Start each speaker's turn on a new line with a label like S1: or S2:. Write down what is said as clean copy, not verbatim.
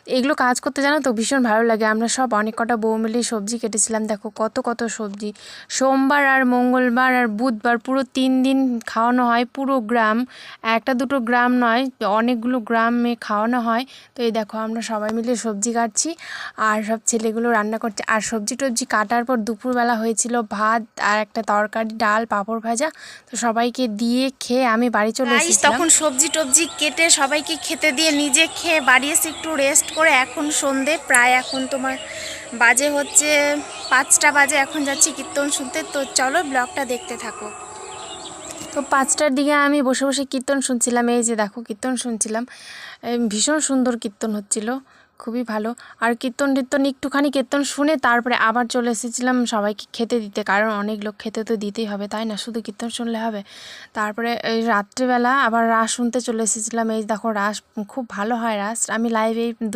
S1: এগুলো কাজ করতে জানো তো ভীষণ ভালো লাগে। আমরা সব অনেক কটা বউ মিলে সবজি কেটেছিলাম। দেখো কত কত সবজি। সোমবার আর মঙ্গলবার আর বুধবার পুরো 3 দিন খাওয়ানো হয় পুরো গ্রাম, একটা দুটো গ্রাম নয়, অনেকগুলো গ্রামে খাওয়ানো হয়। তো এই দেখো আমরা সবাই মিলে সবজি কাটছি আর সব ছেলেগুলো রান্না করছে। আর সবজি টবজি কাটার পর দুপুরবেলা হয়েছিল ভাত আর একটা তরকারি, ডাল, পাঁপড় ভাজা। তো সবাইকে দিয়ে খেয়ে আমি বাড়ি চলে এসেছিলাম। তখন সবজি টবজি কেটে সবাইকে খেতে দিয়ে নিজে খেয়ে বাড়ি এসে একটু রেস্ট করে এখন সন্ধে প্রায়, এখন তোমার বাজে হচ্ছে 5টা বাজে। এখন যাচ্ছি কীর্তন শুনতে। তো চলো ব্লগটা দেখতে থাকো। তো 5টার দিকে আমি বসে বসে কীর্তন শুনছিলাম। এই যে দেখো কীর্তন শুনছিলাম, ভীষণ সুন্দর কীর্তন হচ্ছিল, খুবই ভালো। আর কীর্তন একটুখানি কীর্তন শুনে তারপরে আবার চলে এসেছিলাম সবাইকে খেতে দিতে, কারণ অনেক লোক খেতে তো দিতেই হবে, তাই না? শুধু কীর্তন শুনলে হবে? তারপরে এই রাত্রেবেলা আবার রাস শুনতে চলে এসেছিলাম। এই দেখো রাস খুব ভালো হয় রাস, আমি লাইভে